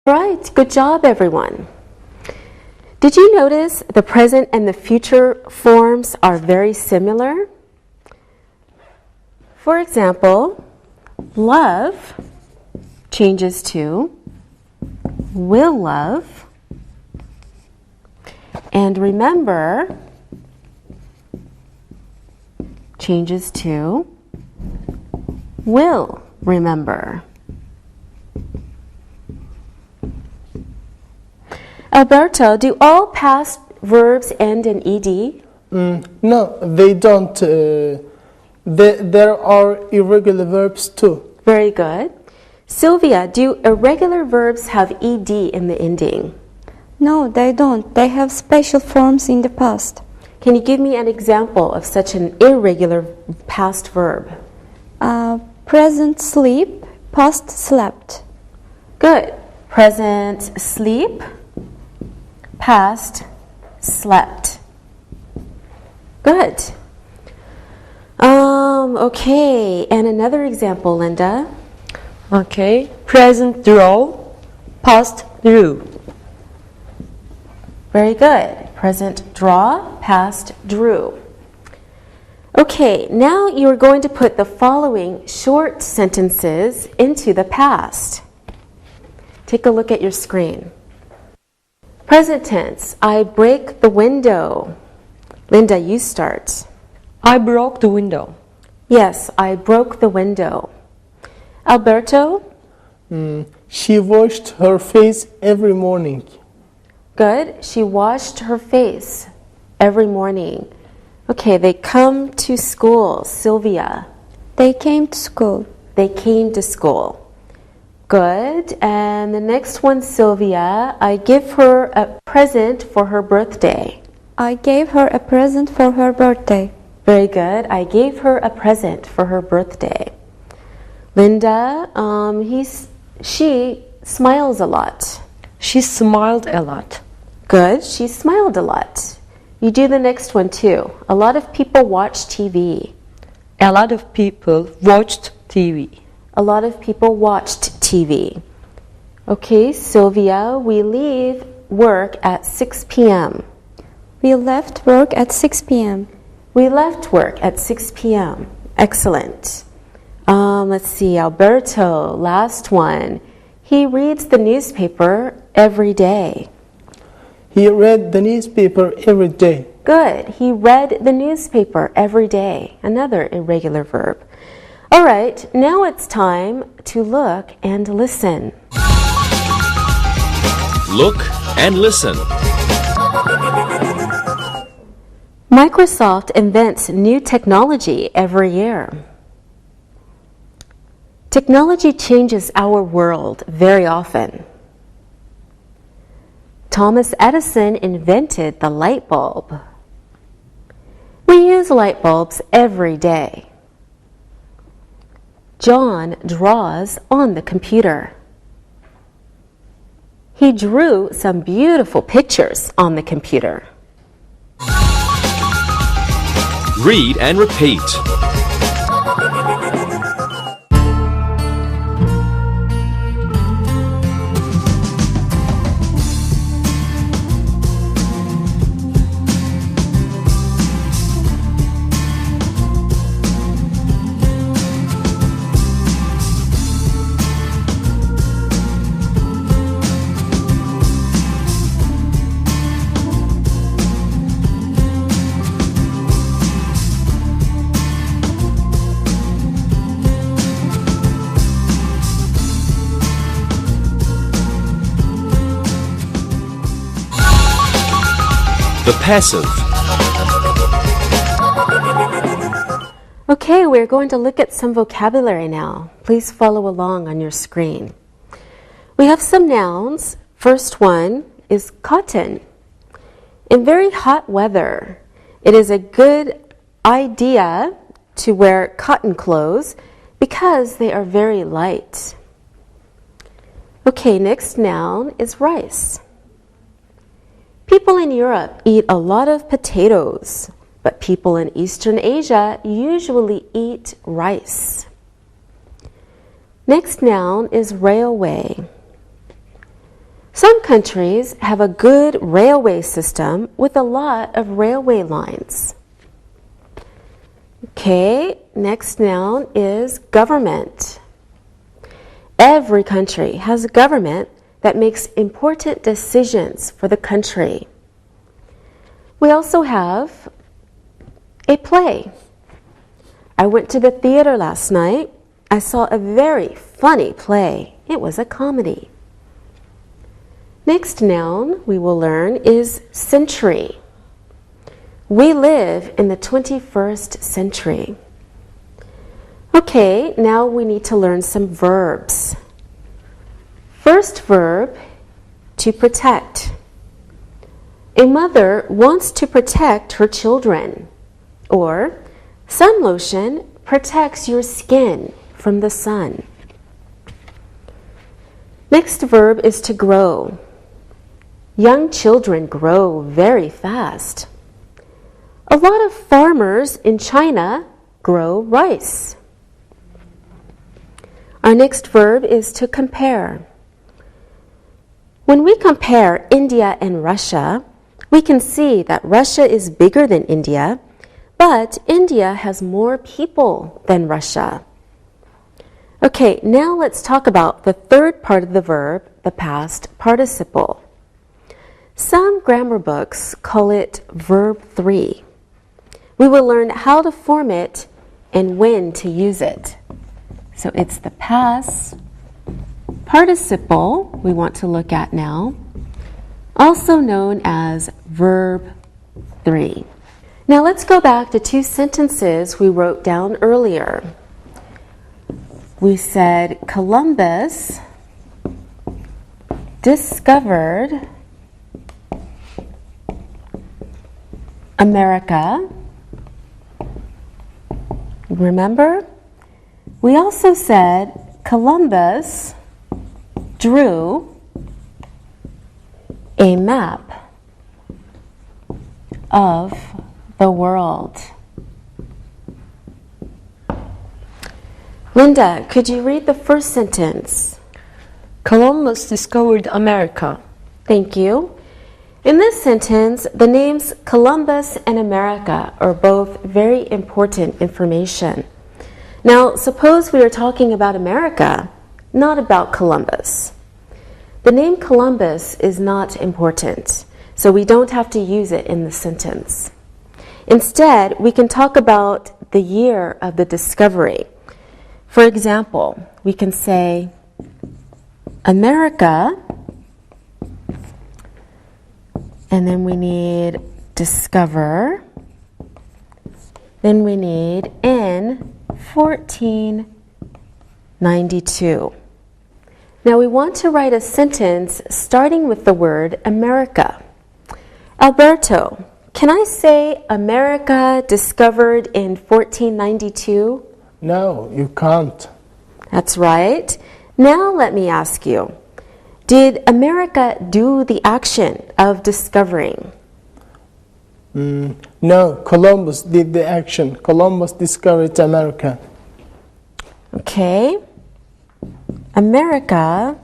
Right, good job everyone. Did you notice the present and the future forms are very similar? For example, love changes to will love, and remember changes to will remember. Alberto, do all past verbs end in ed? No, they don't. There are irregular verbs too. Very good. Sylvia, do irregular verbs have ed in the ending? No, they don't. They have special forms in the past. Can you give me an example of such an irregular past verb? Present sleep, past slept. Good. Present sleep, past slept. Good. Okay, and another example, Linda. Okay, present draw, past drew. Very good. Present draw, past drew. Okay, now you're going to put the following short sentences into the past. Take a look at your screen. Present tense, I break the window. Linda, you start. I broke the window. Yes, I broke the window. Alberto? She washed her face every morning. Good. She washed her face every morning. Okay, they come to school. Sylvia? They came to school. They came to school. Good. And the next one, Sylvia, I give her a present for her birthday. I gave her a present for her birthday. Very good. I gave her a present for her birthday. Linda, she smiles a lot. She smiled a lot. Good. She smiled a lot. You do the next one too. A lot of people watch TV. A lot of people watched TV. A lot of people watched TV. Okay, Sylvia, we leave work at 6 p.m. We left work at 6 p.m. We left work at 6 p.m. Excellent. Let's see, Alberto, last one. He reads the newspaper every day. He read the newspaper every day. Good. He read the newspaper every day. Another irregular verb. All right, now it's time to look and listen. Look and listen. Microsoft invents new technology every year. Technology changes our world very often. Thomas Edison invented the light bulb. We use light bulbs every day. John draws on the computer. He drew some beautiful pictures on the computer. Read and repeat. The passive. Okay, we're going to look at some vocabulary now. Please follow along on your screen. We have some nouns. First one is cotton. In very hot weather, it is a good idea to wear cotton clothes because they are very light. Okay, next noun is rice. People in Europe eat a lot of potatoes, but people in Eastern Asia usually eat rice. Next noun is railway. Some countries have a good railway system with a lot of railway lines. Okay, next noun is government. Every country has a government that makes important decisions for the country. We also have a play. I went to the theater last night. I saw a very funny play. It was a comedy. Next noun we will learn is century. We live in the 21st century. Okay, now we need to learn some verbs. First verb, to protect. A mother wants to protect her children. Or, sun lotion protects your skin from the sun. Next verb is to grow. Young children grow very fast. A lot of farmers in China grow rice. Our next verb is to compare. When we compare India and Russia, we can see that Russia is bigger than India, but India has more people than Russia. Okay, now let's talk about the third part of the verb, the past participle. Some grammar books call it verb 3. We will learn how to form it and when to use it. So it's the past participle we want to look at now, also known as verb 3. Now let's go back to two sentences we wrote down earlier. We said Columbus discovered America. Remember? We also said Columbus drew a map of the world. Linda, could you read the first sentence? Columbus discovered America. Thank you. In this sentence, the names Columbus and America are both very important information. Now, suppose we are talking about America, not about Columbus. The name Columbus is not important, so we don't have to use it in the sentence. Instead, we can talk about the year of the discovery. For example, we can say, America, and then we need discover, then we need in 1492. Now we want to write a sentence starting with the word America. Alberto, can I say America discovered in 1492? No, you can't. That's right. Now let me ask you, did America do the action of discovering? No, Columbus did the action. Columbus discovered America. Okay. America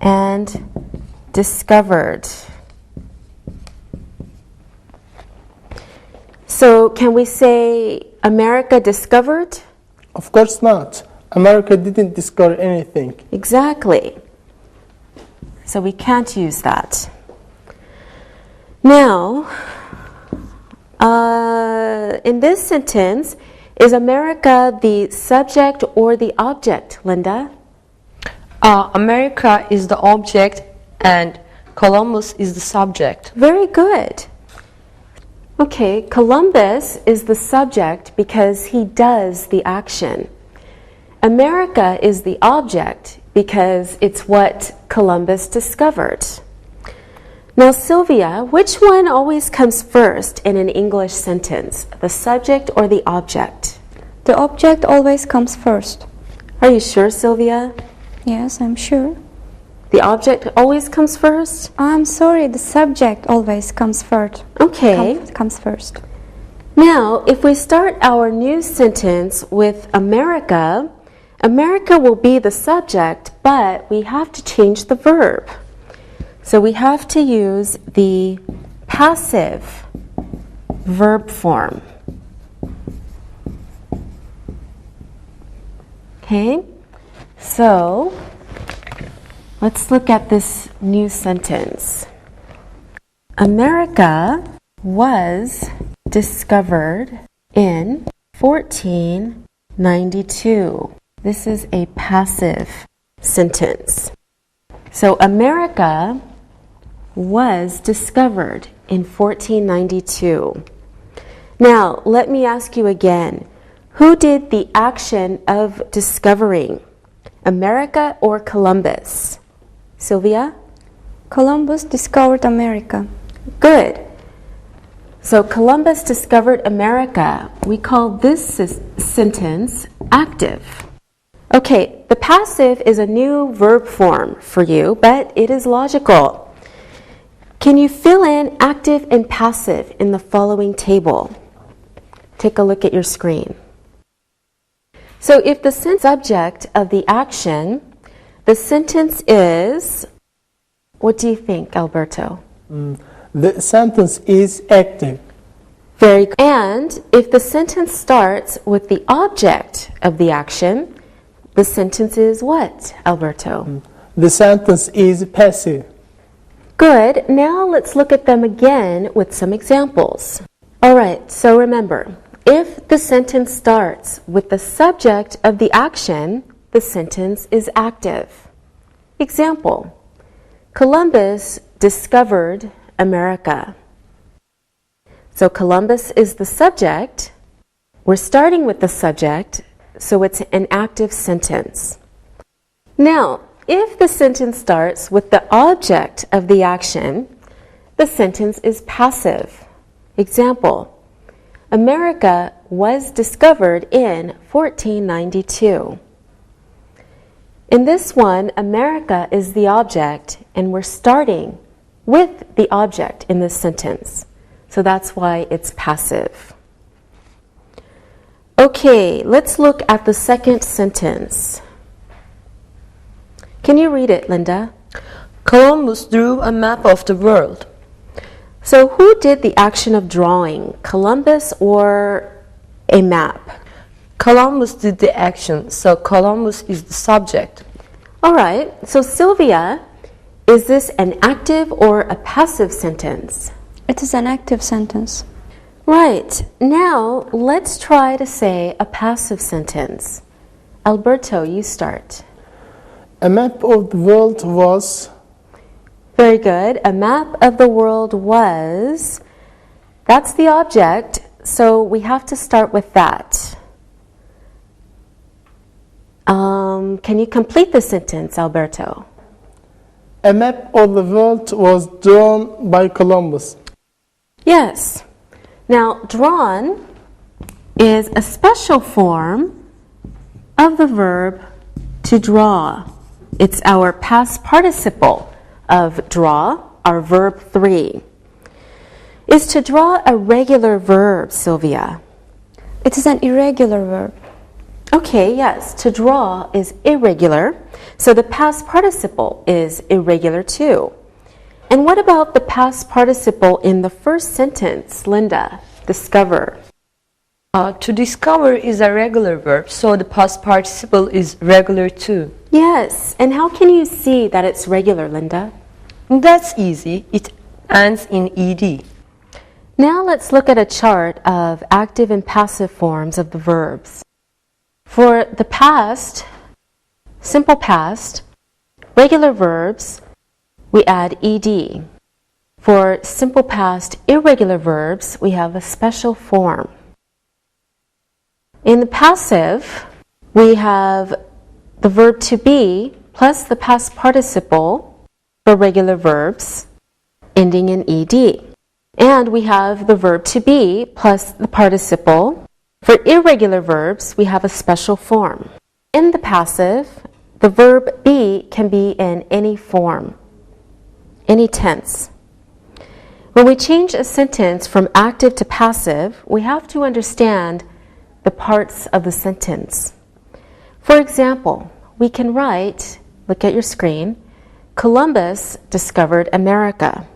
and discovered. So can we say America discovered? Of course not. America didn't discover anything. Exactly. So we can't use that. Now, in this sentence, is America the subject or the object, Linda? America is the object and Columbus is the subject. Very good. Okay, Columbus is the subject because he does the action. America is the object because it's what Columbus discovered. Now, Sylvia, which one always comes first in an English sentence, the subject or the object? The object always comes first. Are you sure, Sylvia? Yes, I'm sure. The object always comes first? I'm sorry, the subject always comes first. Okay. Comes first. Now, if we start our new sentence with America, America will be the subject, but we have to change the verb. So we have to use the passive verb form. Okay, so let's look at this new sentence. America was discovered in 1492. This is a passive sentence. So America was discovered in 1492. Now, let me ask you again. Who did the action of discovering? America or Columbus? Sylvia? Columbus discovered America. Good. So Columbus discovered America. We call this sentence active. Okay, the passive is a new verb form for you, but it is logical. Can you fill in active and passive in the following table? Take a look at your screen. So if the subject of the action, the sentence is, what do you think, Alberto? The sentence is active. Very good. And if the sentence starts with the object of the action, the sentence is what, Alberto? The sentence is passive. Good. Now let's look at them again with some examples. All right, so remember, if the sentence starts with the subject of the action, the sentence is active. Example, Columbus discovered America. So Columbus is the subject. We're starting with the subject, so it's an active sentence. Now, if the sentence starts with the object of the action, the sentence is passive. Example, America was discovered in 1492. In this one, America is the object, and we're starting with the object in this sentence. So that's why it's passive. Okay, let's look at the second sentence. Can you read it, Linda? Columbus drew a map of the world. So who did the action of drawing, Columbus or a map? Columbus did the action, so Columbus is the subject. All right, so Sylvia, is this an active or a passive sentence? It is an active sentence. Right, now let's try to say a passive sentence. Alberto, you start. A map of the world was. Very good. A map of the world was. That's the object, so we have to start with that. Can you complete the sentence, Alberto? A map of the world was drawn by Columbus. Yes. Now, drawn is a special form of the verb to draw. It's our past participle of draw, our verb 3. Is to draw a regular verb, Sylvia? It is an irregular verb. Okay, yes, to draw is irregular, so the past participle is irregular too. And what about the past participle in the first sentence, Linda? Discover. To discover is a regular verb, so the past participle is regular too. Yes, and how can you see that it's regular, Linda? That's easy. It ends in ed. Now let's look at a chart of active and passive forms of the verbs. For the past, simple past, regular verbs, we add ed. For simple past, irregular verbs, we have a special form. In the passive, we have the verb to be plus the past participle for regular verbs ending in ed. And we have the verb to be plus the participle. For irregular verbs, we have a special form. In the passive, the verb be can be in any form, any tense. When we change a sentence from active to passive, we have to understand the parts of the sentence. For example, we can write, look at your screen, Columbus discovered America.